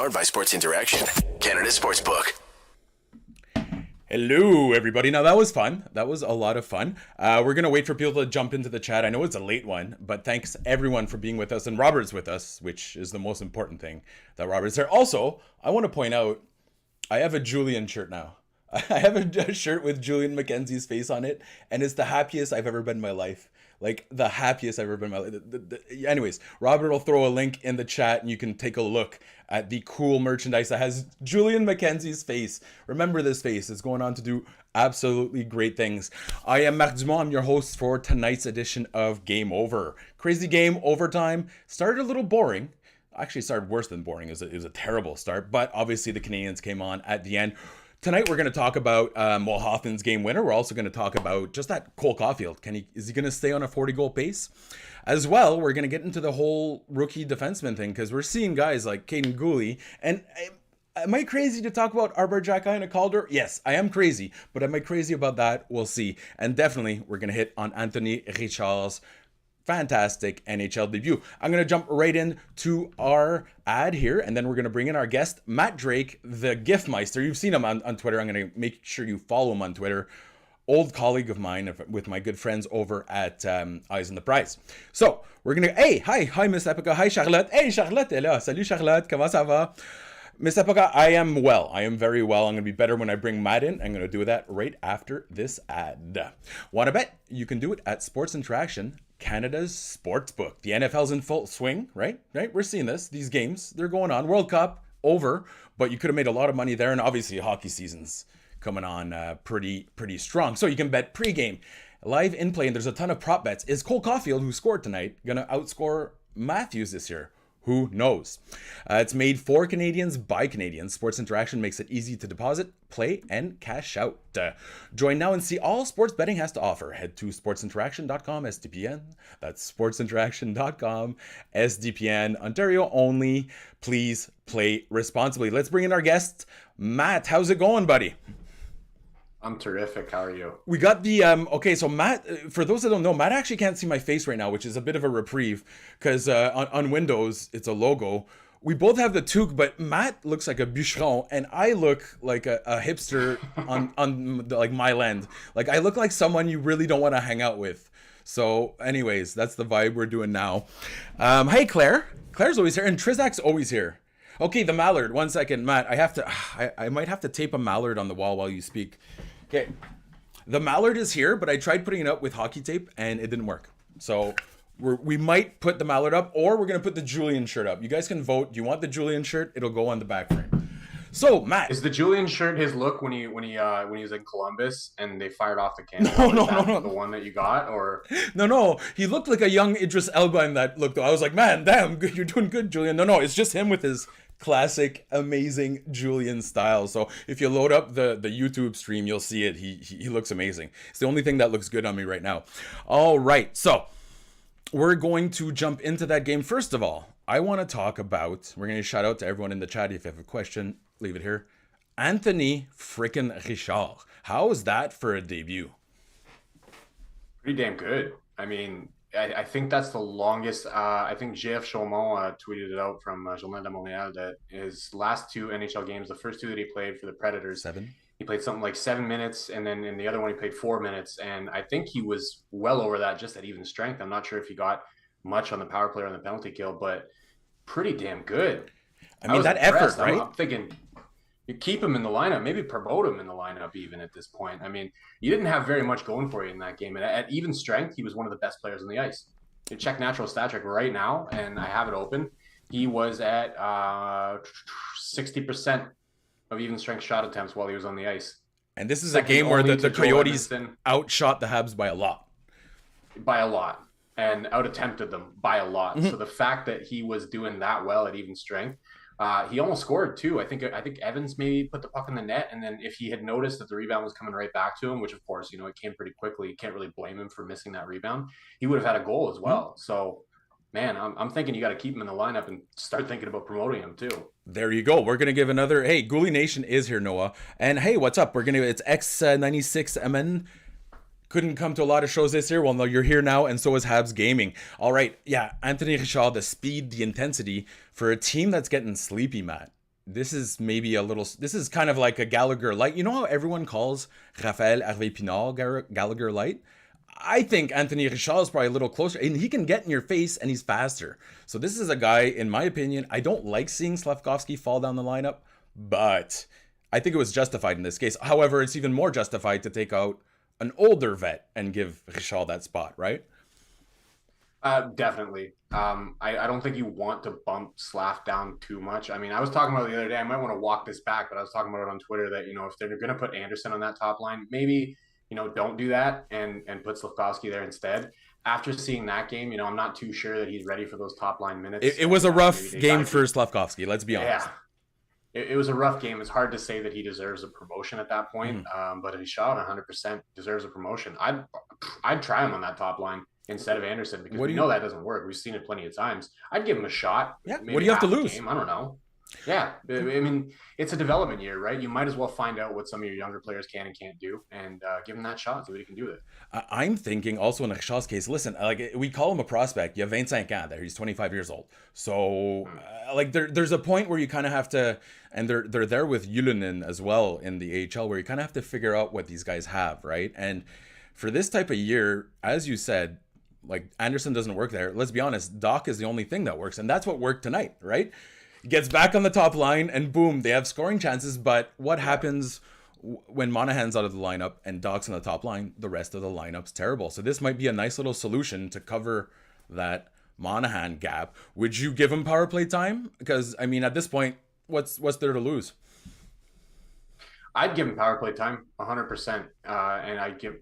Powered by Sports Interaction, Canada Sportsbook. Hello, everybody. Now, that was fun. That was a lot of fun. We're going to wait for people to jump into the chat. I know it's a late one, but thanks everyone for being with us. And Robert's with us, which is the most important thing, that Robert's there. Also, I want to point out, I have a Julian shirt now. I have a shirt with Julian McKenzie's face on it, and it's the happiest I've ever been in my life. Like, the happiest I've ever been in my life. Anyways, Robert will throw a link in the chat, and you can take a look at the cool merchandise that has Julian McKenzie's face. Remember this face. It's going on to do absolutely great things. I am Marc Dumont. I'm your host for tonight's edition of Game Over. Crazy game, overtime. Started a little boring. Actually, started worse than boring. It was a terrible start, but obviously the Canadiens came on at the end. Tonight we're going to talk about Hoffman's game winner. We're also going to talk about just that Cole Caulfield. Is he going to stay on a 40-goal pace? As well, we're going to get into the whole rookie defenseman thing, because we're seeing guys like Caden Gooley. And am I crazy to talk about Arbor Xhekaj and a Calder? Yes, I am crazy. But am I crazy about that? We'll see. And definitely, we're going to hit on Anthony Richard's fantastic NHL debut. I'm going to jump right into our ad here, and then we're going to bring in our guest, Matt Drake, the Giftmeister. You've seen him on Twitter. I'm going to make sure you follow him on Twitter. Old colleague of mine with my good friends over at Eyes on the Prize. So, we're going to... Hey, hi, Miss Epica. Hi, Charlotte. Hey, Charlotte est là. Salut, Charlotte. Comment ça va? Miss Epica, I am well. I am very well. I'm going to be better when I bring Matt in. I'm going to do that right after this ad. Want to bet? You can do it at Sports Interaction, Canada's sportsbook. The NFL's in full swing, right? We're seeing this. These games, they're going on. World Cup, over. But you could have made a lot of money there. And obviously, hockey season's coming on pretty strong. So you can bet pregame, live in play. And there's a ton of prop bets. Is Cole Caulfield, who scored tonight, going to outscore Matthews this year? Who knows? It's made for Canadians by Canadians. Sports Interaction makes it easy to deposit, play, and cash out. Join now and see all sports betting has to offer. Head to sportsinteraction.com SDPN. That's sportsinteraction.com SDPN. Ontario only. Please play responsibly. Let's bring in our guest, Matt. How's it going, buddy? I'm terrific. How are you? We got the, okay, so Matt, for those that don't know, Matt actually can't see my face right now, which is a bit of a reprieve, because on Windows, it's a logo. We both have the toque, but Matt looks like a bûcheron, and I look like a hipster on like my land. Like, I look like someone you really don't want to hang out with. So, anyways, that's the vibe we're doing now. Hey, Claire. Claire's always here, and Trizak's always here. Okay, the mallard. 1 second, Matt. I might have to tape a mallard on the wall while you speak. Okay, the mallard is here, but I tried putting it up with hockey tape and it didn't work. So we might put the mallard up, or we're gonna put the Julian shirt up. You guys can vote. Do you want the Julian shirt? It'll go on the back frame. So Matt, is the Julian shirt his look when he was in Columbus and they fired off the cannon? No. The one that you got, or no. He looked like a young Idris Elba in that look, though. I was like, man, damn, good, you're doing good, Julian. No, it's just him with his classic, amazing Julian style. So if you load up the YouTube stream, you'll see it. He looks amazing. It's the only thing that looks good on me right now. All right, so we're going to jump into that game. First of all, I want to talk about, we're going to shout out to everyone in the chat. If you have a question, leave it here. Anthony frickin' Richard. How is that for a debut? pretty damn good. I mean, I think that's the longest. I think JF Chaumont tweeted it out from Journal de Montréal that his last two NHL games, the first two that he played for the Predators, he played something like 7 minutes, and then in the other one he played 4 minutes. And I think he was well over that just at even strength. I'm not sure if he got much on the power play or on the penalty kill, but pretty damn good. I mean, that effort, right? I'm thinking you keep him in the lineup, maybe promote him in the lineup even at this point. I mean, you didn't have very much going for you in that game. And at even strength, he was one of the best players on the ice. You check natural stat trick right now, and I have it open. He was at 60% of even strength shot attempts while he was on the ice. And this is a game where the Coyotes outshot the Habs by a lot. By a lot. And out-attempted them by a lot. Mm-hmm. So the fact that he was doing that well at even strength, he almost scored too. I think Evans maybe put the puck in the net, and then if he had noticed that the rebound was coming right back to him, which of course, it came pretty quickly. You can't really blame him for missing that rebound. He would have had a goal as well. Mm-hmm. So, man, I'm thinking you got to keep him in the lineup and start thinking about promoting him too. There you go. We're gonna give another. Hey, Ghoulie Nation is here, Noah, and hey, what's up? It's X96MN. Couldn't come to a lot of shows this year. Well, no, you're here now, and so is Habs Gaming. All right, yeah, Anthony Richard, the speed, the intensity for a team that's getting sleepy, Matt. this is maybe a little. This is kind of like a Gallagher light. You know how everyone calls Raphaël Harvey-Pinard Gallagher light? I think Anthony Richard is probably a little closer, and he can get in your face, and he's faster. So this is a guy, in my opinion, I don't like seeing Slafkovsky fall down the lineup, but I think it was justified in this case. However, it's even more justified to take out an older vet and give Richard that spot, right? Definitely. I don't think you want to bump Slav down too much. I mean, I was talking about it the other day. I might want to walk this back, but I was talking about it on Twitter that, if they're going to put Anderson on that top line, maybe, don't do that and put Slafkovsky there instead. After seeing that game, I'm not too sure that he's ready for those top line minutes. It was a rough game for Slafkovsky, let's be honest. Yeah. It was a rough game. It's hard to say that he deserves a promotion at that point, but if he shot 100% deserves a promotion. I'd try him on that top line instead of Anderson, because we know that doesn't work. We've seen it plenty of times. I'd give him a shot. Yeah. What do you have to lose? I don't know. Yeah. I mean, it's a development year, right? You might as well find out what some of your younger players can and can't do, and give him that shot, see what he can do with it. I'm thinking also in Richard's case, listen, like we call him a prospect. You have 25 ans there. He's 25 years old. So there's a point where you kind of have to, and they're there with Ylönen as well in the AHL, where you kind of have to figure out what these guys have, right? And for this type of year, as you said, like Anderson doesn't work there. Let's be honest, Doc is the only thing that works, and that's what worked tonight, right? He gets back on the top line, and boom, they have scoring chances. But what happens when Monahan's out of the lineup and Doc's on the top line? The rest of the lineup's terrible. So this might be a nice little solution to cover that Monahan gap. Would you give him power play time? Because I mean, at this point, what's there to lose? I'd give him power play time 100%, and I'd give.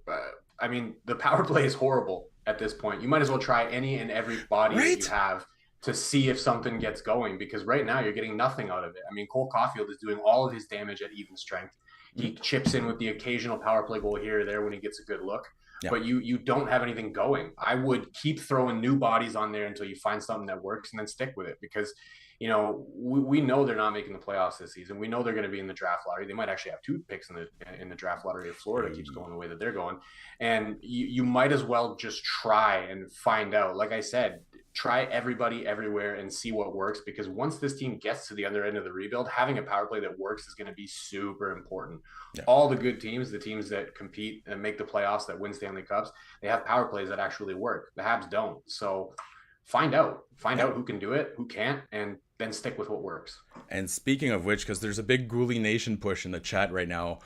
I mean, the power play is horrible at this point. You might as well try any and every body that you have to see if something gets going, because right now you're getting nothing out of it. I mean, Cole Caulfield is doing all of his damage at even strength. He chips in with the occasional power play goal here or there when he gets a good look, but you don't have anything going. I would keep throwing new bodies on there until you find something that works, and then stick with it, because we know they're not making the playoffs this season. We know they're going to be in the draft lottery. They might actually have 2 picks in the draft lottery if Florida keeps going the way that they're going. And you might as well just try and find out. Like I said, try everybody everywhere and see what works, because once this team gets to the other end of the rebuild, having a power play that works is going to be super important. All the good teams, the teams that compete and make the playoffs, that win Stanley Cups, they have power plays that actually work. The Habs don't. So find out who can do it, who can't, and then stick with what works. And speaking of which, because there's a big Gooley Nation push in the chat right now,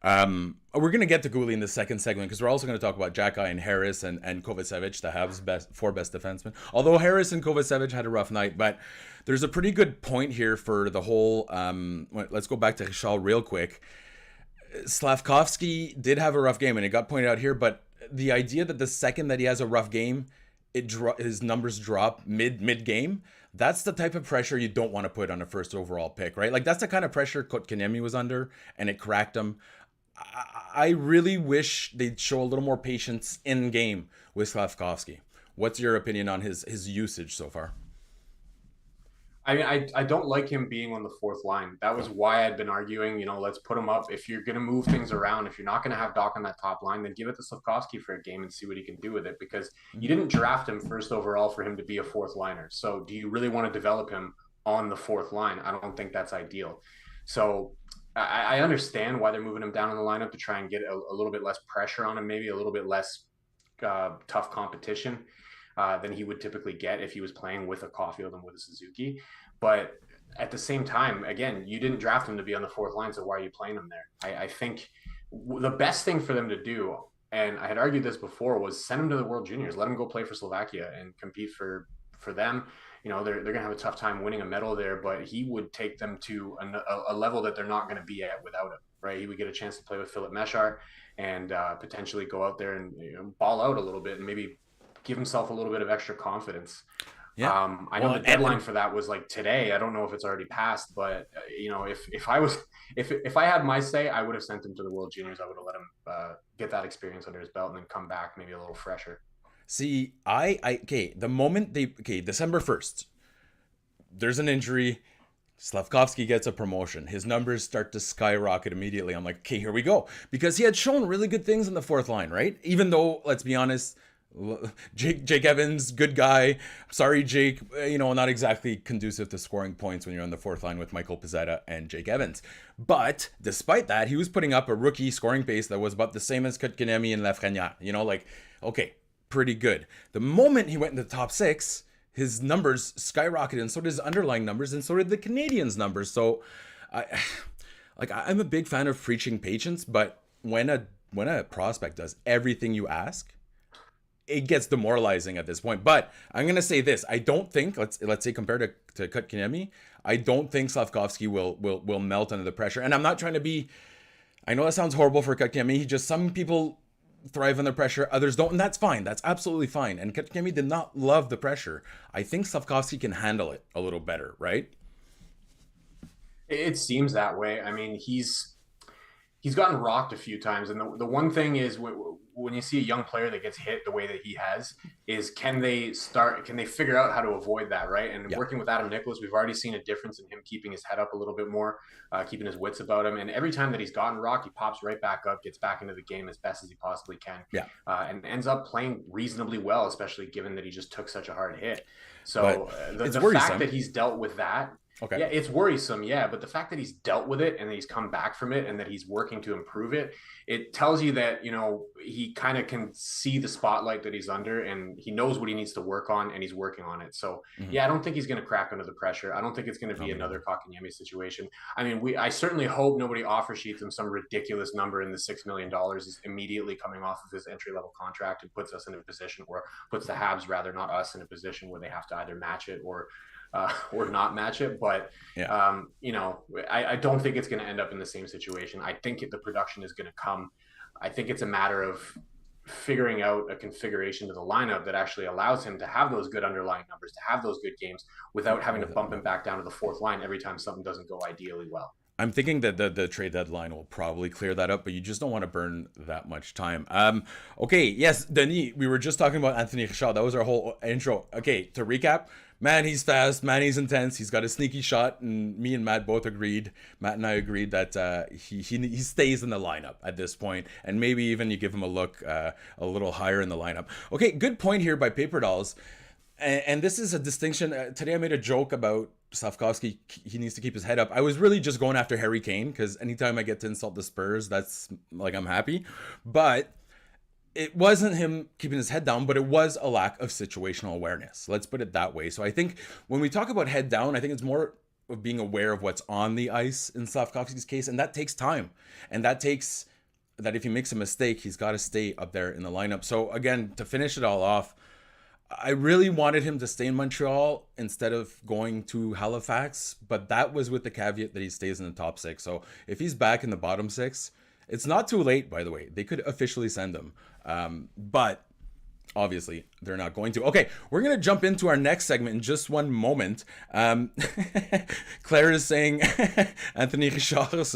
we're going to get to Gooley in the second segment, because we're also going to talk about Xhekaj and Harris and Kovacevic, the Habs' 4 best defensemen. Although Harris and Kovacevic had a rough night, but there's a pretty good point here for the whole. Let's go back to Richard real quick. Slafkovsky did have a rough game, and it got pointed out here, but the idea that the second that he has a rough game, his numbers drop mid game. That's the type of pressure you don't want to put on a first overall pick, right? Like that's the kind of pressure Kotkaniemi was under, and it cracked him. I really wish they'd show a little more patience in game with Slafkovsky. What's your opinion on his usage so far? I mean, I don't like him being on the 4th line. That was why I'd been arguing, let's put him up. If you're going to move things around, if you're not going to have Doc on that top line, then give it to Slafkovsky for a game and see what he can do with it, because you didn't draft him first overall for him to be a 4th liner. So do you really want to develop him on the 4th line? I don't think that's ideal. So I understand why they're moving him down in the lineup, to try and get a little bit less pressure on him, maybe a little bit less tough competition than he would typically get if he was playing with a Caulfield and with a Suzuki. But at the same time, again, you didn't draft him to be on the 4th line, so why are you playing him there? I think the best thing for them to do, and I had argued this before, was send him to the World Juniors. Let him go play for Slovakia and compete for them. They're going to have a tough time winning a medal there, but he would take them to a level that they're not going to be at without him, right? He would get a chance to play with Philip Meshar and potentially go out there and ball out a little bit and maybe give himself a little bit of extra confidence. Yeah. I know the deadline for that was like today. I don't know if it's already passed, but if I had my say, I would have sent him to the World Juniors. I would have let him get that experience under his belt and then come back maybe a little fresher. See, the moment December 1st, there's an injury. Slafkovsky gets a promotion. His numbers start to skyrocket immediately. I'm like, okay, here we go. Because he had shown really good things in the 4th line, right? Even though, let's be honest, Jake Evans, good guy. Sorry, Jake. Not exactly conducive to scoring points when you're on the fourth line with Michael Pezzetta and Jake Evans. But despite that, he was putting up a rookie scoring pace that was about the same as Kotkaniemi and Lafrenière. Okay, pretty good. The moment he went in the top six, his numbers skyrocketed, and so did his underlying numbers, and so did the Canadiens' numbers. So, I'm a big fan of preaching patience, but when a prospect does everything you ask, it gets demoralizing at this point. But I'm gonna say this: I don't think let's say compared to Kotkaniemi, I don't think Slafkovsky will melt under the pressure. And I'm not trying to be. I know that sounds horrible for Kotkaniemi. Some people thrive under pressure, others don't, and that's fine. That's absolutely fine. And Kotkaniemi did not love the pressure. I think Slafkovsky can handle it a little better, right? It seems that way. I mean, he's gotten rocked a few times, and the one thing is when you see a young player that gets hit the way that he has, is can they figure out how to avoid that, right? And working with Adam Nicholas, we've already seen a difference in him keeping his head up a little bit more, keeping his wits about him, and every time that he's gotten rocked, he pops right back up, gets back into the game as best as he possibly can, and ends up playing reasonably well, especially given that he just took such a hard hit. So the fact that he's dealt with that. Okay. Yeah, it's worrisome. Yeah. But the fact that he's dealt with it and that he's come back from it and that he's working to improve it, it tells you that, he kind of can see the spotlight that he's under and he knows what he needs to work on and he's working on it. So, I don't think he's going to crack under the pressure. I don't think it's going to be another Kotkaniemi situation. I mean, I certainly hope nobody offer sheets him some ridiculous number in the $6 million is immediately coming off of his entry level contract and puts us in a position, or puts the Habs, rather, not us, in a position where they have to either match it or not match it. But, I don't think it's going to end up in the same situation. I think the production is going to come. I think it's a matter of figuring out a configuration to the lineup that actually allows him to have those good underlying numbers, to have those good games without having to bump him back down to the fourth line every time something doesn't go ideally well. I'm thinking that the trade deadline will probably clear that up, but you just don't want to burn that much time. Okay, yes, Denis, we were just talking about Anthony Richard. That was our whole intro. Okay, to recap, man, he's fast, man, he's intense, he's got a sneaky shot, and me and Matt and I agreed that he stays in the lineup at this point, and maybe even you give him a look a little higher in the lineup. Okay, good point here by Paper Dolls. And this is a distinction. Today I made a joke about Slafkovsky. He needs to keep his head up. I was really just going after Harry Kane, because anytime I get to insult the Spurs, that's I'm happy. But it wasn't him keeping his head down, but it was a lack of situational awareness. Let's put it that way. So I think when we talk about head down, I think it's more of being aware of what's on the ice in Slafkovsky's case, and that takes time. And that takes that if he makes a mistake, he's got to stay up there in the lineup. So again, to finish it all off, I really wanted him to stay in Montreal instead of going to Halifax, but that was with the caveat that he stays in the top six. So if he's back in the bottom six, it's not too late, by the way. They could officially send him. But obviously, they're not going to. Okay, we're going to jump into our next segment in just one moment. Claire is saying Anthony Richard,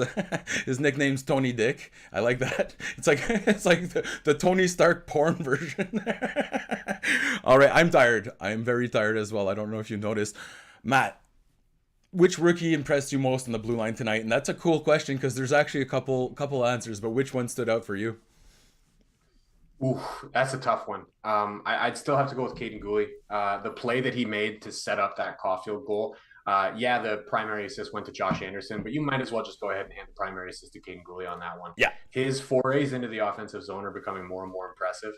his nickname's Tony Dick. I like that. It's like the Tony Stark porn version. All right, I'm tired. I'm very tired as well. I don't know if you noticed. Matt, which rookie impressed you most on the blue line tonight? And that's a cool question because there's actually a couple answers, but which one stood out for you? Ooh, that's a tough one. I'd still have to go with Caden Gooley. The play that he made to set up that Caulfield goal. The primary assist went to Josh Anderson, but you might as well just go ahead and hand the primary assist to Caden Gooley on that one. Yeah. His forays into the offensive zone are becoming more and more impressive.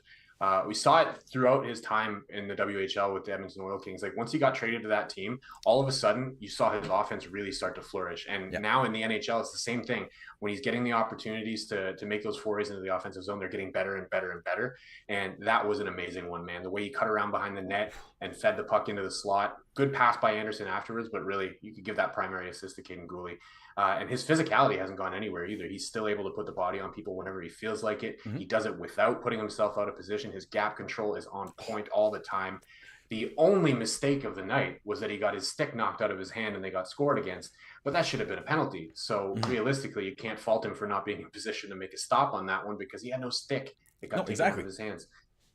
We saw it throughout his time in the WHL with the Edmonton Oil Kings. Like once he got traded to that team, all of a sudden you saw his offense really start to flourish. And now in the NHL, it's the same thing. When he's getting the opportunities to make those forays into the offensive zone, they're getting better and better and better. And that was an amazing one, man. The way he cut around behind the net and fed the puck into the slot. Good pass by Anderson afterwards, but really you could give that primary assist to Caden Gooley. And his physicality hasn't gone anywhere either. He's still able to put the body on people whenever he feels like it. Mm-hmm. He does it without putting himself out of position. His gap control is on point all the time. The only mistake of the night was that he got his stick knocked out of his hand and they got scored against, but that should have been a penalty. So realistically, you can't fault him for not being in position to make a stop on that one because he had no stick. It got taken out of his hands.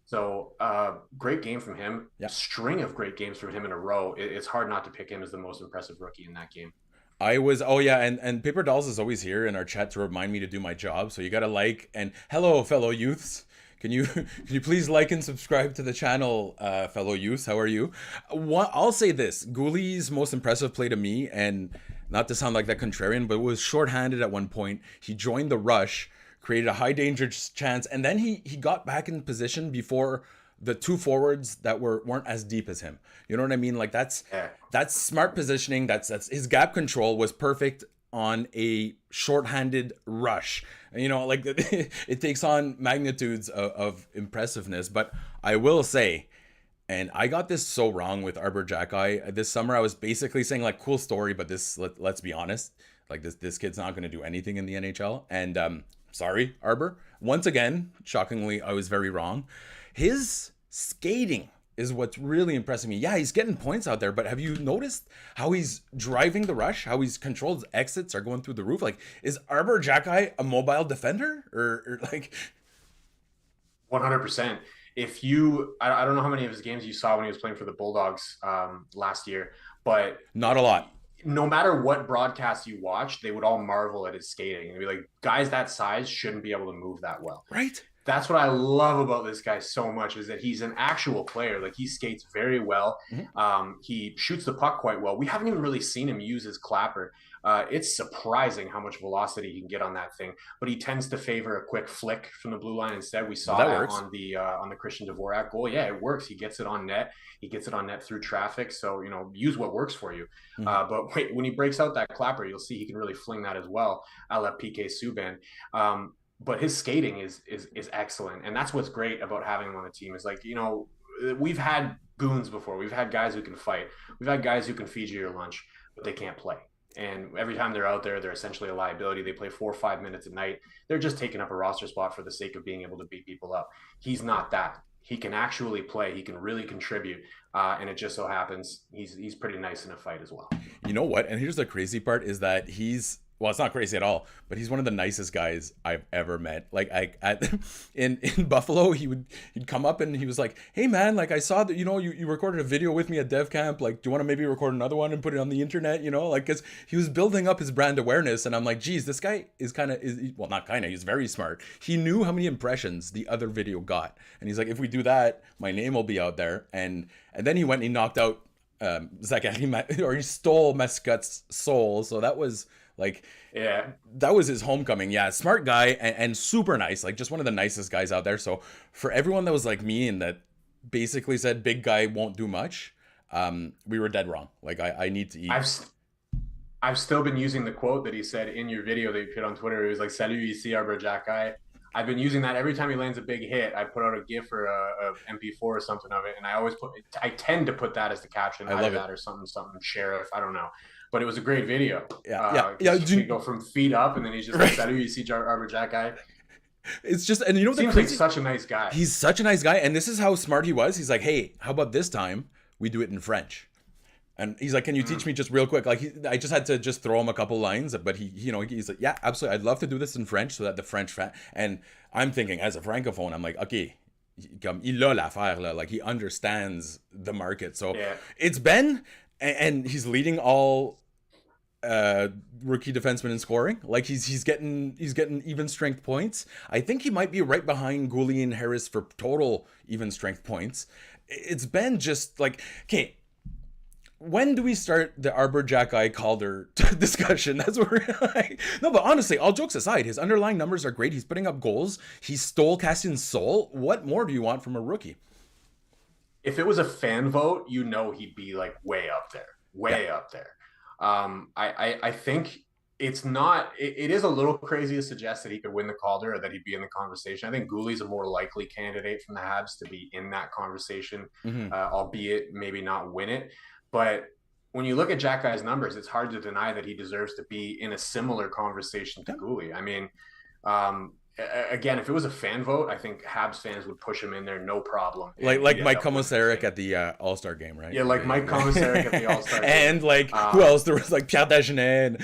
So great game from him. String of great games from him in a row. It's hard not to pick him as the most impressive rookie in that game. And Paper Dolls is always here in our chat to remind me to do my job. So you got to and hello, fellow youths. Can you can you please like and subscribe to the channel, fellow youths? How are you? I'll say this: Goulie's most impressive play to me, and not to sound like that contrarian, but was shorthanded at one point. He joined the rush, created a high danger chance, and then he got back in position before the two forwards that weren't as deep as him. You know what I mean? Like that's smart positioning. That's his gap control was perfect on a shorthanded rush. You know, like it takes on magnitudes of impressiveness. But I will say, and I got this so wrong with Arbor Jackeye this summer. I was basically saying like, cool story, but let's be honest, like this kid's not going to do anything in the NHL. And sorry, Arbor. Once again, shockingly, I was very wrong. His skating is what's really impressing me. Yeah, he's getting points out there, but have you noticed how he's driving the rush? How he's controlled exits are going through the roof? Like, is Arbor Jackeye a mobile defender? Or like... 100%. If you... I don't know how many of his games you saw when he was playing for the Bulldogs last year, but... Not a lot. No matter what broadcast you watch, they would all marvel at his skating. They'd be like, guys that size shouldn't be able to move that well. Right? That's what I love about this guy so much, is that he's an actual player. Like, he skates very well. He shoots the puck quite well. We haven't even really seen him use his clapper. It's surprising how much velocity he can get on that thing, but he tends to favor a quick flick from the blue line instead. We saw that on the Christian Dvorak goal. Yeah, it works. He gets it on net. He gets it on net through traffic. So, you know, use what works for you. But wait, when he breaks out that clapper, you'll see he can really fling that as well, a la PK Subban. But his skating is excellent, and that's what's great about having him on the team. Is like, you know, we've had goons before. We've had guys who can fight. We've had guys who can feed you your lunch, but they can't play. And every time they're out there, they're essentially a liability. They play 4 or 5 minutes a night. They're just taking up a roster spot for the sake of being able to beat people up. He's not that. He can actually play. He can really contribute. And it just so happens he's pretty nice in a fight as well. You know what? And here's the crazy part is that well, it's not crazy at all, but he's one of the nicest guys I've ever met. Like in Buffalo, he'd come up and he was like, "Hey man, like I saw that, you know, you recorded a video with me at Dev Camp. Like, do you want to maybe record another one and put it on the internet?" You know, like, cause he was building up his brand awareness. And I'm like, geez, this guy is he's very smart. He knew how many impressions the other video got. And he's like, if we do that, my name will be out there. And then he went and he knocked out, he stole Mascot's soul. So that was, like, yeah, that was his homecoming. Yeah, smart guy and super nice, like just one of the nicest guys out there. So for everyone that was like me and that basically said big guy won't do much, we were dead wrong. Like I need to eat. I've still been using the quote that he said in your video that you put on Twitter. It was like, "Salut ici Arbor Jackeye." I've been using that every time he lands a big hit. I put out a GIF or a MP4 or something of it, and I tend to put that as the caption. I love that it. Or something sheriff. I don't know. But it was a great video. Yeah. You go from feet up, and then he's just like, "Salut, you see Arbor Jackeye." It's just, and you know, seems like such a nice guy. He's such a nice guy, and this is how smart he was. He's like, "Hey, how about this time we do it in French?" And he's like, "Can you teach me just real quick?" Like, I just had to just throw him a couple lines, but he's like, "Yeah, absolutely. I'd love to do this in French so that the French fan." And I'm thinking, as a francophone, I'm like, okay, comme il a l'affaire là, like he understands the market. So it's Ben, and he's leading all rookie defensemen in scoring. Like he's getting even strength points. I think he might be right behind Goulet and Harris for total even strength points. It's been just like, okay, when do we start the Arbor Jackeye Calder discussion? That's where no, but honestly, all jokes aside, his underlying numbers are great. He's putting up goals. He stole Cassian's soul. What more do you want from a rookie? If it was a fan vote, you know he'd be like way up there, up there. I think it's not. It is a little crazy to suggest that he could win the Calder or that he'd be in the conversation. I think Goulet's a more likely candidate from the Habs to be in that conversation, albeit maybe not win it. But when you look at Jackeye's numbers, it's hard to deny that he deserves to be in a similar conversation to Goulet. I mean, again, if it was a fan vote, I think Habs fans would push him in there, no problem. Like Mike Komisarek at the All-Star game, right? Yeah, like Mike Komisarek at the All-Star game. And like, who else? There was like Pierre Dagenet.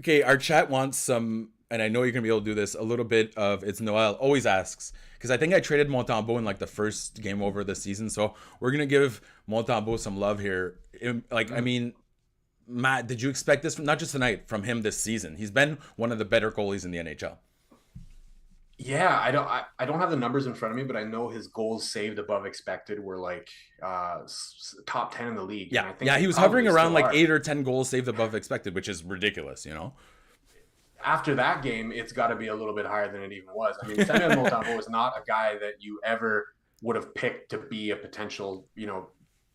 Okay, our chat wants some, and I know you're going to be able to do this, a little bit of It's Noel always asks, because I think I traded Montembeault in like the first game over this season, so we're going to give Montembeault some love here. Like, I mean, Matt, did you expect this from, not just tonight, from him this season? He's been one of the better goalies in the NHL. Yeah, I don't have the numbers in front of me, but I know his goals saved above expected were like top 10 in the league, and Yeah, I think yeah, they he was hovering probably around still like are. 8 or 10 goals saved above expected, which is ridiculous. After that game, it's got to be a little bit higher than it even was. I mean, Samuel Montembeault is not a guy that you ever would have picked to be a potential,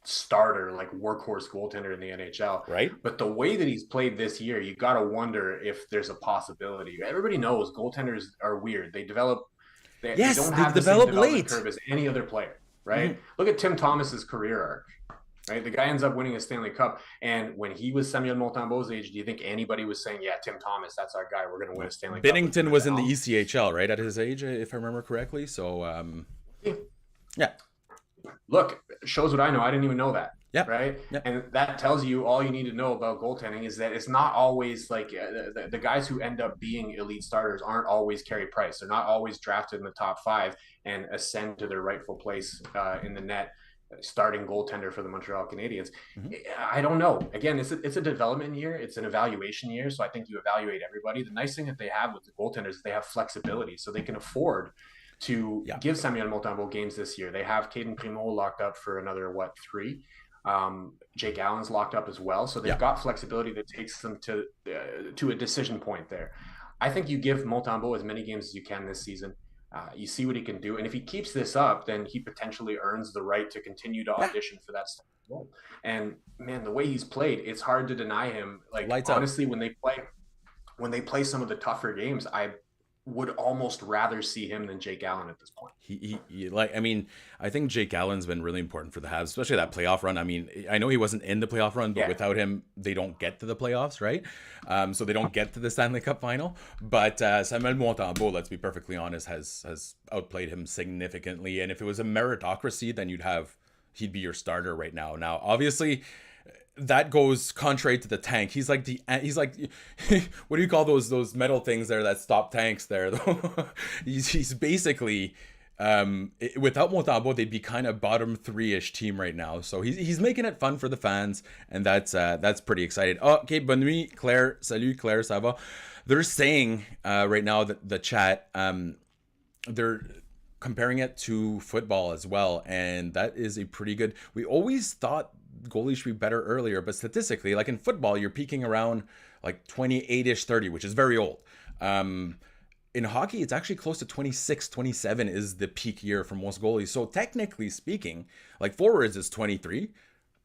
starter, like workhorse goaltender in the NHL. Right? But the way that he's played this year, you got to wonder if there's a possibility. Everybody knows goaltenders are weird. They Yes, don't they have the same develop development late. curve as any other player, Hmm. right? Look at Tim Thomas's career arc. Right, the guy ends up winning a Stanley Cup, and when he was Samuel Montembeault's age, do you think anybody was saying, "Yeah, Tim Thomas, that's our guy. We're going to win a No, Stanley Cup with him Binnington at the was in the helm"? ECHL right at his age, if I remember correctly. So Yeah. yeah, Look, shows what I know. I didn't even know that. yeah, Right. yeah. And that tells you all you need to know about goaltending is that it's not always like the guys who end up being elite starters aren't always Carey Price. They're not always drafted in the top five and ascend to their rightful place in the net, starting goaltender for the Montreal Canadiens. Hmm. I don't know. Again, it's a development year. It's an evaluation year. So I think you evaluate everybody. The nice thing that they have with the goaltenders is they have flexibility. So they can afford to Yeah, give Samuel Montembeault games this year. They have Caden Primo locked up for another, what, three? Jake Allen's locked up as well. So they've yeah. got flexibility that takes them to a decision point there. I think you give Montembeault as many games as you can this season. You see what he can do. And if he keeps this up, then he potentially earns the right to continue to Yeah, audition for that role. And man, the way he's played, it's hard to deny him. Like lights out. honestly, when they play some of the tougher games, I would almost rather see him than Jake Allen at this point. Like, I mean, I think Jake Allen's been really important for the Habs, especially that playoff run. I mean, I know he wasn't in the playoff run, but Yeah. without him, they don't get to the playoffs, right? So they don't get to the Stanley Cup final. But Samuel Montembeault, let's be perfectly honest, has outplayed him significantly. And if it was a meritocracy, then he'd be your starter right now. Now, obviously, that goes contrary to the tank. He's like what do you call those metal things there that stop tanks there though? He's basically without Montembeault they'd be kind of bottom three-ish team right now. So he's making it fun for the fans, and that's pretty exciting. Oh, okay, bonne nuit Claire. Salut Claire, ça va? They're saying right now that the chat they're comparing it to football as well, and that is a pretty good. We always thought goalies should be better earlier, but statistically, like in football, you're peaking around like 28ish, 30, which is very old. Um, in hockey, it's actually close to 26, 27 is the peak year for most goalies. So technically speaking, like forwards is 23.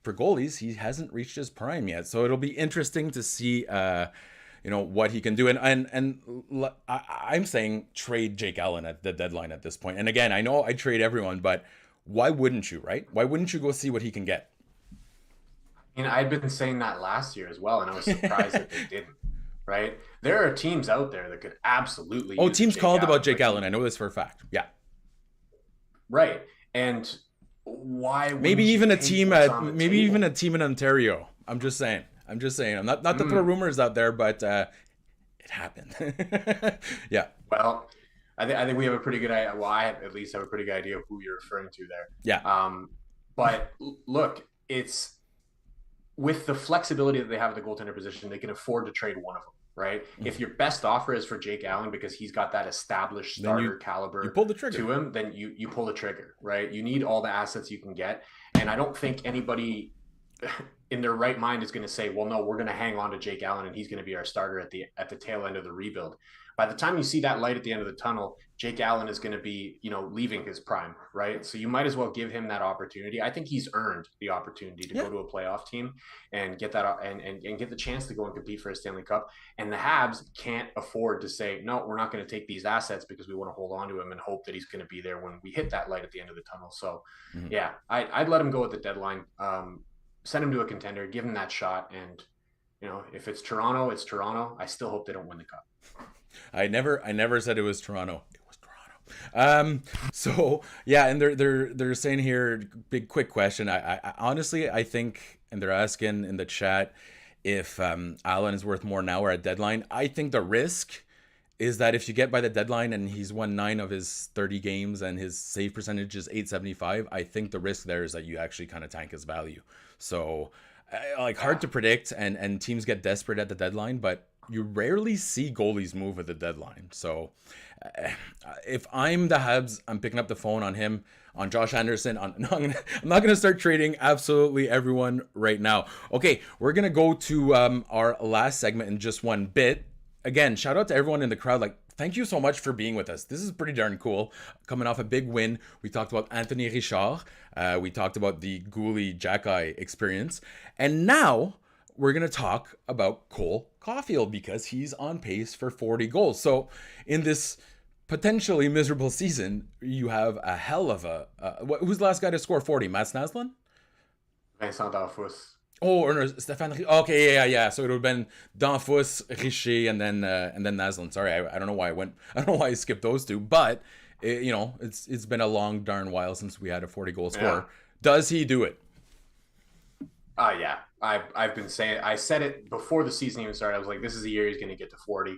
For goalies, he hasn't reached his prime yet. So it'll be interesting to see what he can do. I'm saying trade Jake Allen at the deadline at this point. And again, I know I trade everyone, but why wouldn't you, right? Why wouldn't you go see what he can get? And I'd been saying that last year as well, and I was surprised that they didn't. Right? There are teams out there that could absolutely Oh, use a teams Jake called about Allen, Jake but Allen. I know this for a fact. Yeah. right. And why Maybe wouldn't you even a take team what's at on the maybe even table? a team in Ontario. I'm just saying. I'm not to throw rumors out there, but it happened. Yeah. Well, I think we have a pretty good idea. Well, I at least have a pretty good idea of who you're referring to Yeah. there. But look, it's with the flexibility that they have at the goaltender position, they can afford to trade one of them, right? If your best offer is for Jake Allen because he's got that established Then starter you caliber pull the trigger. to him, then you pull the trigger, right? You need all the assets you can get. And I don't think anybody in their right mind is going to say, well, no, we're going to hang on to Jake Allen and he's going to be our starter at the tail end of the rebuild. By the time you see that light at the end of the tunnel, Jake Allen is going to be, leaving his prime, right? So you might as well give him that opportunity. I think he's earned the opportunity to go to a playoff team and get that and get the chance to go and compete for a Stanley Cup. And the Habs can't afford to say, no, we're not going to take these assets because we want to hold on to him and hope that he's going to be there when we hit that light at the end of the tunnel. So, yeah, I'd let him go at the deadline. Send him to a contender, give him that shot, and if it's Toronto, it's Toronto. I still hope they don't win the cup. I never said it was Toronto. It was Toronto. So yeah, and they're saying here, big quick question. I honestly I think, and they're asking in the chat if Allen is worth more now or at deadline. I think the risk is that if you get by the deadline and he's won 9 of his 30 games and his save percentage is 875, I think the risk there is that you actually kind of tank his value. So like hard to predict, and teams get desperate at the deadline, but you rarely see goalies move at the deadline. So if I'm the Habs, I'm picking up the phone on him, on Josh Anderson. No, I'm not gonna start trading absolutely everyone right now. Okay, we're gonna go to our last segment in just one bit. Again, shout out to everyone in the crowd. Like, thank you so much for being with us. This is pretty darn cool. Coming off a big win, we talked about Anthony Richard. We talked about the Goalie Jack-Eye experience, and now we're going to talk about Cole Caulfield because he's on pace for 40 goals. So in this potentially miserable season, you have a hell of a... who's the last guy to score 40? Mats Naslund? Vincent D'Anfous. Oh, or no, Stéphane... Okay, yeah. So it would have been D'Anfous, Richer, and then Naslund. Sorry, I don't know why I don't know why I skipped those two, but it's been a long darn while since we had a 40-goal scorer. Yeah. Does he do it? Yeah. I've been saying, I said it before the season even started. I was like, this is the year he's going to get to 40.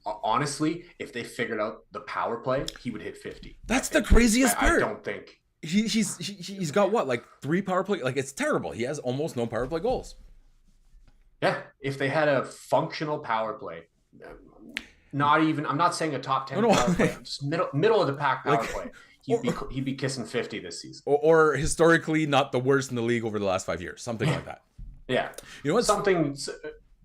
Honestly, if they figured out the power play, he would hit 50. That's the craziest part. I don't think he's got what, like 3 power play? Like, it's terrible. He has almost no power play goals. Yeah, if they had a functional power play, not even, I'm not saying a top 10 power play, just middle of the pack power play. He'd be kissing 50 this season. Or historically not the worst in the league over the last 5 years. Something like that. Yeah. You know what? Something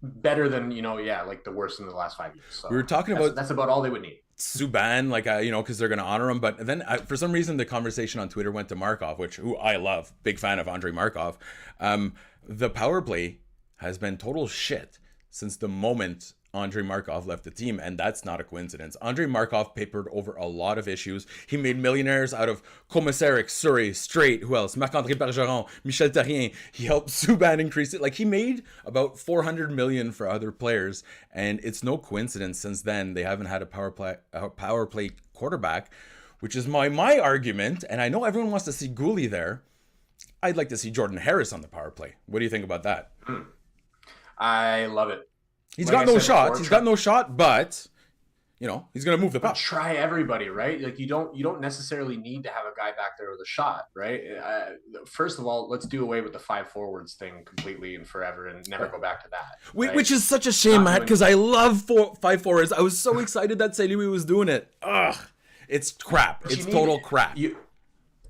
better than, like the worst in the last 5 years. So we were talking about... That's about all they would need. Subban, because they're going to honor him. But then for some reason, the conversation on Twitter went to Markov, who I love. Big fan of Andrei Markov. The power play has been total shit since the moment Andrei Markov left the team, and that's not a coincidence. Andrei Markov papered over a lot of issues. He made millionaires out of Komisarek, Surrey, Straight, who else? Marc-André Bergeron, Michel Therrien. He helped Subban increase it. Like, he made about $400 million for other players, and it's no coincidence since then they haven't had a power play quarterback, which is my argument, and I know everyone wants to see Gouli there. I'd like to see Jordan Harris on the power play. What do you think about that? I love it. He's got no shot. He's got no shot, but he's gonna move the puck. Try everybody, right? Like, you don't necessarily need to have a guy back there with a shot, right? First of all, let's do away with the 5 forwards thing completely and forever, and never go back to that. Right? Which is such a shame, Matt, because I love 5 forwards. I was so excited that St. Louis was doing it. Ugh, it's crap. It's total crap. You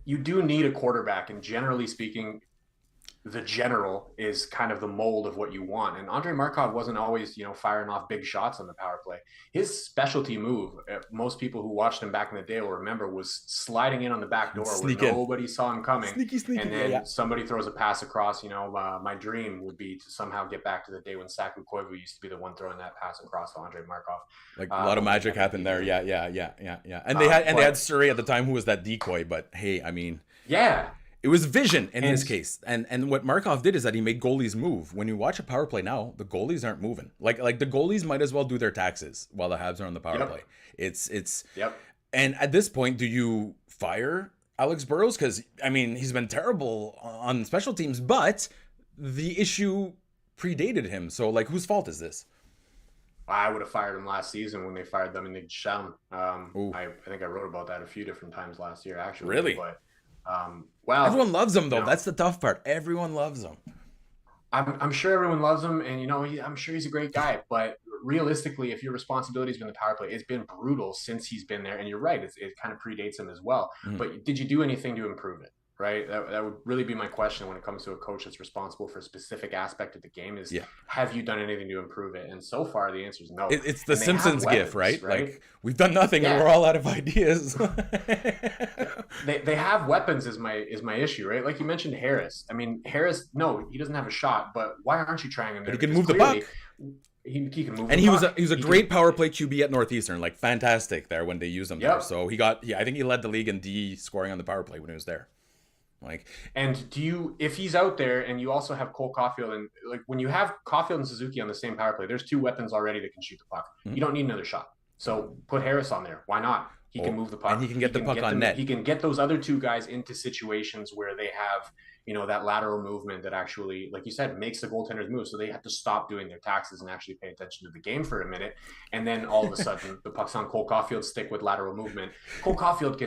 do need a quarterback, and generally speaking, the general is kind of the mold of what you want. And Andrei Markov wasn't always, firing off big shots on the power play. His specialty move, most people who watched him back in the day will remember, was sliding in on the back door where nobody saw him coming. Sneaky, and then somebody throws a pass across. My dream would be to somehow get back to the day when Saku Koivu used to be the one throwing that pass across to Andrei Markov. Like, a lot of magic happened there. Yeah. And they had Surrey at the time, who was that decoy. But hey, I mean, yeah. It was vision in his case. And what Markov did is that he made goalies move. When you watch a power play now, the goalies aren't moving. Like the goalies might as well do their taxes while the Habs are on the power play. It's And at this point, do you fire Alex Burrows? Because, I mean, he's been terrible on special teams, but the issue predated him. So, whose fault is this? I would have fired him last season when they fired Dominique Ducharme. I think I wrote about that a few different times last year, actually. Really? But, everyone loves him, though. That's the tough part. Everyone loves him. I'm sure everyone loves him, and I'm sure he's a great guy. But realistically, if your responsibility has been the power play, it's been brutal since he's been there. And you're right, it kind of predates him as well. But did you do anything to improve it? Right, that would really be my question when it comes to a coach that's responsible for a specific aspect of the game. Is have you done anything to improve it? And so far, the answer is no. It's the Simpsons gif, right? Like, we've done nothing, and we're all out of ideas. They have weapons is my issue, right? Like you mentioned Harris. I mean, Harris, no, he doesn't have a shot, but why aren't you trying him there? But he can move the puck. He can move. And he was a great power play QB at Northeastern, like fantastic there when they used him there. So I think he led the league in D scoring on the power play when he was there. And if he's out there and you also have Cole Caulfield, and when you have Caulfield and Suzuki on the same power play, there's 2 weapons already that can shoot the puck. You don't need another shot. So put Harris on there. Why not? He can move the puck. And he can get the puck on net. He can get those other 2 guys into situations where they have, that lateral movement that actually, like you said, makes the goaltenders move. So they have to stop doing their taxes and actually pay attention to the game for a minute. And then all of a sudden, the puck's on Cole Caulfield's stick with lateral movement. Cole Caulfield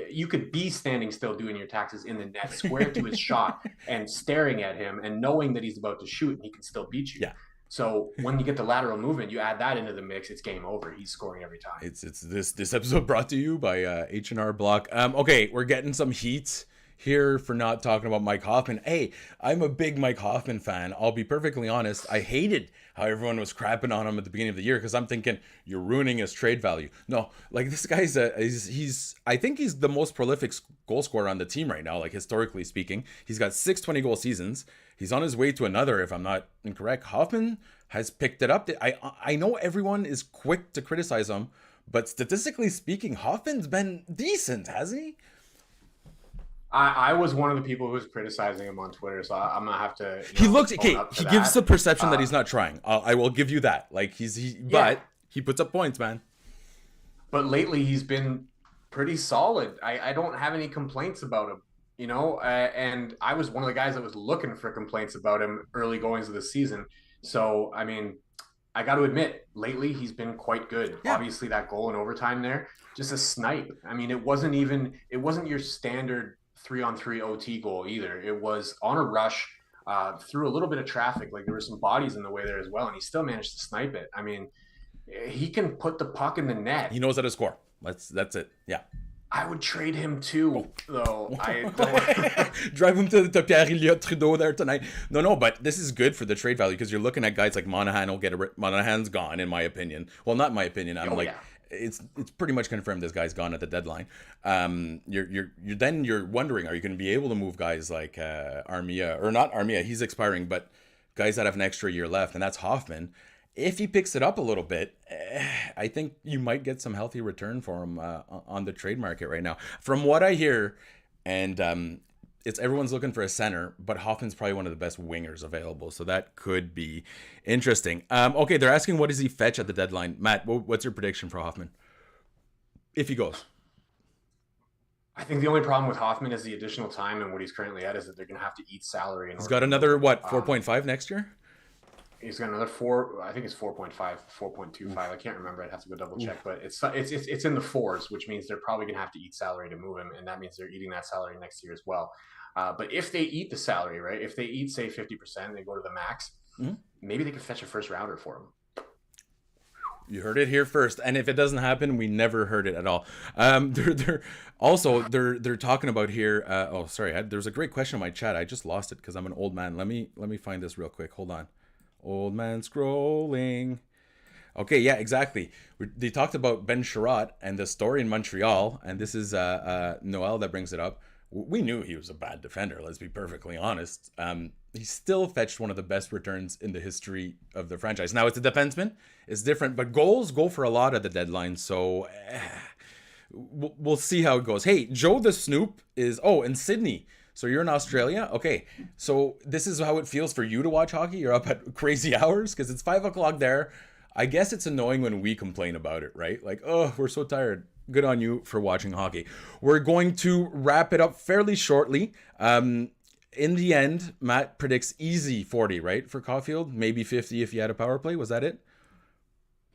you could be standing still doing your taxes in the net, square to his shot and staring at him and knowing that he's about to shoot and he can still beat you. Yeah. So when you get the lateral movement, you add that into the mix, it's game over. He's scoring every time. It's this episode brought to you by H&R Block. Okay, we're getting some heat here for not talking about Mike Hoffman. Hey, I'm a big Mike Hoffman fan. I'll be perfectly honest. I hated how everyone was crapping on him at the beginning of the year because I'm thinking you're ruining his trade value. No, like this guy's he's I think he's the most prolific goal scorer on the team right now, like historically speaking. He's got 6 20-goal seasons. He's on his way to another, if I'm not incorrect. Hoffman has picked it up. I know everyone is quick to criticize him, but statistically speaking, Hoffman's been decent, hasn't he? I was one of the people who was criticizing him on Twitter, so I'm gonna have to. He looks okay. He gives the perception that he's not trying. I will give you that. Like but he puts up points, man. But lately he's been pretty solid. I don't have any complaints about him. And I was one of the guys that was looking for complaints about him early goings of the season. So, I mean, I got to admit, lately he's been quite good. Yeah. Obviously, that goal in overtime there, just a snipe. I mean, it wasn't your standard 3-on-3 OT goal either. It was on a rush, through a little bit of traffic. Like there were some bodies in the way there as well, and he still managed to snipe it. I mean, he can put the puck in the net. He knows how to score. That's it. Yeah. I would trade him too, though. I don't drive him to Pierre-Éliott Trudeau there tonight. No, but this is good for the trade value because you're looking at guys like Monahan. Monahan's gone, in my opinion. Well, not my opinion. It's pretty much confirmed this guy's gone at the deadline. You're wondering, are you going to be able to move guys like Armia, or not Armia? He's expiring, but guys that have an extra year left, and that's Hoffman. If he picks it up a little bit, I think you might get some healthy return for him on the trade market right now. From what I hear, and it's everyone's looking for a center, but Hoffman's probably one of the best wingers available, so that could be interesting. Okay, they're asking what does he fetch at the deadline. Matt, what's your prediction for Hoffman if he goes? I think the only problem with Hoffman is the additional time and what he's currently at is that they're going to have to eat salary. He's got another 4.5 next year. He's got another 4. I think it's 4.5, 4.25. I can't remember. I'd have to go double check, but it's in the 4s, which means they're probably gonna have to eat salary to move him, and that means they're eating that salary next year as well. But if they eat the salary, right? If they eat say 50%, they go to the max. Maybe they could fetch a first rounder for him. You heard it here first, and if it doesn't happen, we never heard it at all. They're talking about here. There's a great question in my chat. I just lost it because I'm an old man. Let me find this real quick. Hold on. Old man scrolling. Okay, yeah, exactly. They talked about Ben Sherratt and the story in Montreal, and this is Noel that brings it up. We knew he was a bad defender, let's be perfectly honest. He still fetched one of the best returns in the history of the franchise. Now, it's a defenseman. It's different, but goals go for a lot at the deadline, so we'll see how it goes. Hey, Joe the Snoop is... Oh, and Sydney. So you're in Australia? Okay. So this is how it feels for you to watch hockey? You're up at crazy hours? Because it's 5 o'clock there. I guess it's annoying when we complain about it, right? Like, oh, we're so tired. Good on you for watching hockey. We're going to wrap it up fairly shortly. In the end, Matt predicts easy 40, right? For Caulfield? Maybe 50 if you had a power play. Was that it?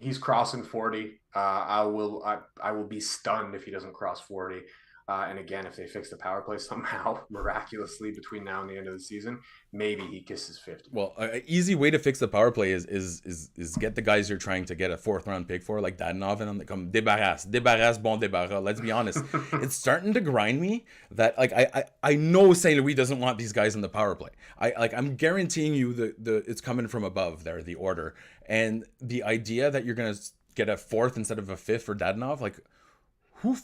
He's crossing 40. I will be stunned if he doesn't cross 40. And again, if they fix the power play somehow miraculously between now and the end of the season, maybe he kisses 50. Well, an easy way to fix the power play is get the guys you're trying to get a 4th round pick for, like Dadonov, and them come débarrasse, bon débarras. Let's be honest, it's starting to grind me that like I know St. Louis doesn't want these guys in the power play. I'm guaranteeing you the it's coming from above there, the order, and the idea that you're gonna get a 4th instead of a 5th for Dadonov, like who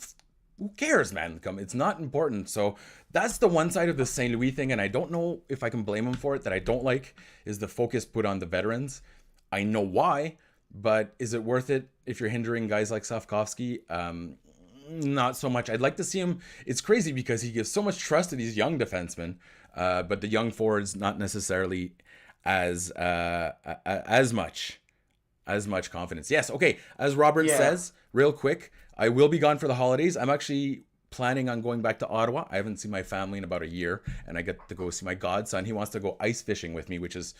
cares, man? It's not important. So that's the one side of the St. Louis thing, and I don't know if I can blame him for it. That I don't like is the focus put on the veterans. I know why, but is it worth it if you're hindering guys like Safkovsky? Not so much. I'd like to see him. It's crazy because he gives so much trust to these young defensemen, but the young forwards not necessarily as much confidence. Yes, okay. As Robert says, real quick, I will be gone for the holidays. I'm actually planning on going back to Ottawa. I haven't seen my family in about a year, and I get to go see my godson. He wants to go ice fishing with me, which is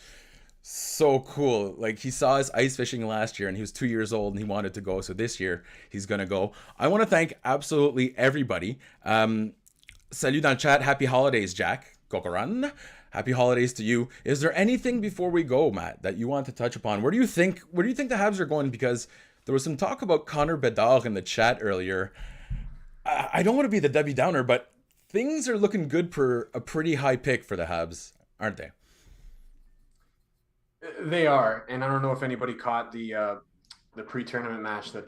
so cool. Like, he saw us ice fishing last year, and he was 2 years old, and he wanted to go. So this year, he's going to go. I want to thank absolutely everybody. Salut dans le chat. Happy holidays, Jack. Kokoran. Happy holidays to you. Is there anything before we go, Matt, that you want to touch upon? Where do you think the Habs are going? Because there was some talk about Connor Bedard in the chat earlier. I don't want to be the Debbie Downer, but things are looking good for a pretty high pick for the Habs, aren't they? They are, and I don't know if anybody caught the pre-tournament match that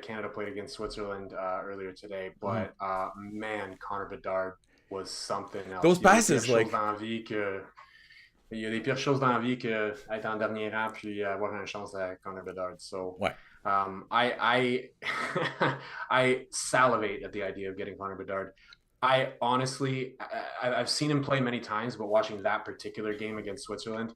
Canada played against Switzerland earlier today, but man, Connor Bedard was something else. Those passes, like. Il y a des pires choses dans la vie que être en dernier rang puis avoir une chance à Connor Bedard. So, ouais. I salivate at the idea of getting Connor Bedard. I honestly, I've seen him play many times, but watching that particular game against Switzerland,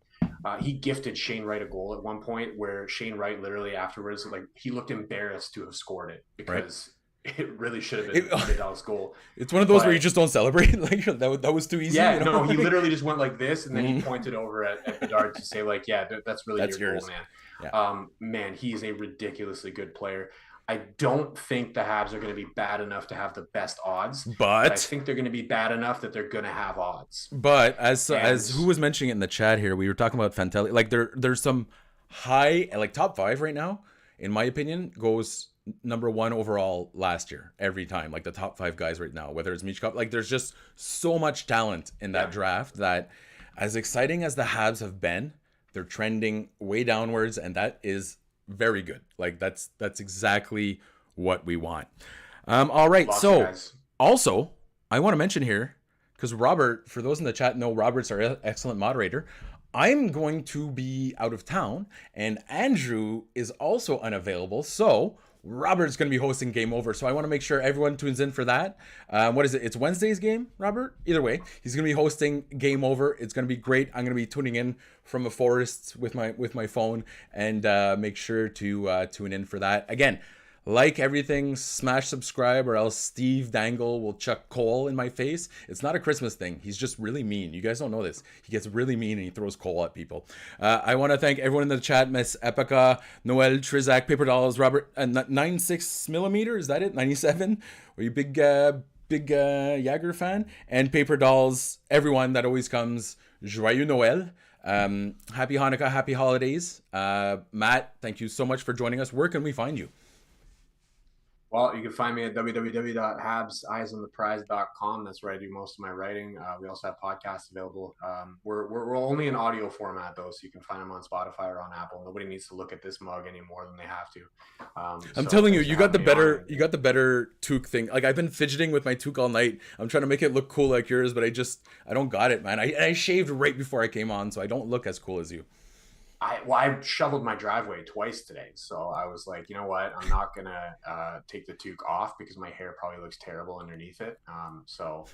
he gifted Shane Wright a goal at one point where Shane Wright literally afterwards, like, he looked embarrassed to have scored it because it really should have been Bedard's goal. It's one of those where you just don't celebrate. Like, that was too easy. Yeah, you know? No, he literally just went like this, and then he pointed over at Bedard to say, like, yeah, that's really your yours. goal, man. Yeah. Man, he's a ridiculously good player. I don't think the Habs are going to be bad enough to have the best odds, but I think they're going to be bad enough that they're going to have odds. But as who was mentioning it in the chat here, we were talking about Fantelli. Like, there's some high, like, top 5 right now, in my opinion, goes number 1 overall last year every time. Like, the top 5 guys right now, whether it's Michkov, like, there's just so much talent in that draft that, as exciting as the Habs have been, they're trending way downwards, and that is very good. Like, that's exactly what we want. All right. So also, I want to mention here, because Robert, for those in the chat know, Robert's our excellent moderator. I'm going to be out of town, and Andrew is also unavailable. So Robert's going to be hosting Game Over. So I want to make sure everyone tunes in for that. What is it? It's Wednesday's game, Robert? Either way, he's going to be hosting Game Over. It's going to be great. I'm going to be tuning in from a forest with my phone, and make sure to tune in for that. Again, like everything, smash subscribe, or else Steve Dangle will chuck coal in my face. It's not a Christmas thing. He's just really mean. You guys don't know this. He gets really mean and he throws coal at people. I want to thank everyone in the chat. Miss Epica, Noel, Trizak, Paper Dolls, Robert, 96 millimeter. Is that it? 97? Are you big Jagger fan? And Paper Dolls, everyone that always comes. Joyeux Noël. Happy Hanukkah, happy holidays. Matt, thank you so much for joining us. Where can we find you? Well, you can find me at www.habseyesontheprize.com. That's where I do most of my writing. We also have podcasts available. We're only in audio format, though, so you can find them on Spotify or on Apple. Nobody needs to look at this mug any more than they have to. I'm telling you, you got the better toque thing. Like, I've been fidgeting with my toque all night. I'm trying to make it look cool like yours, but I don't got it, man. I shaved right before I came on, so I don't look as cool as you. I shoveled my driveway twice today, so I was like, you know what, I'm not gonna take the toque off because my hair probably looks terrible underneath it. So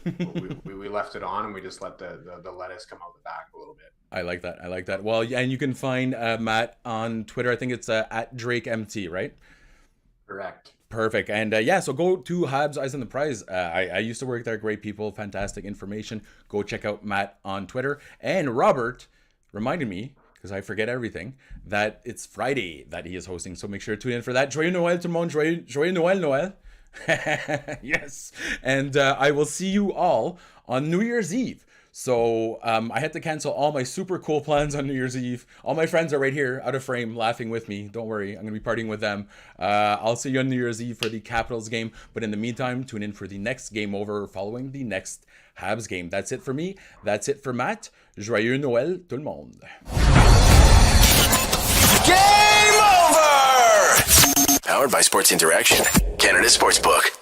we left it on, and we just let the lettuce come out the back a little bit. I like that. Well, and you can find Matt on Twitter. I think it's at DrakeMT, right? Correct. Perfect. And so go to Habs Eyes on the Prize. I used to work there. Great people, fantastic information. Go check out Matt on Twitter. And Robert reminded me, because I forget everything, that it's Friday that he is hosting. So make sure to tune in for that. Joyeux Noël, tout le monde. Joyeux Noël, Noël. Yes. And I will see you all on New Year's Eve. So I had to cancel all my super cool plans on New Year's Eve. All my friends are right here, out of frame, laughing with me. Don't worry, I'm going to be partying with them. I'll see you on New Year's Eve for the Capitals game. But in the meantime, tune in for the next Game Over following the next Habs game. That's it for me. That's it for Matt. Joyeux Noël, tout le monde. Game Over! Powered by Sports Interaction, Canada Sportsbook.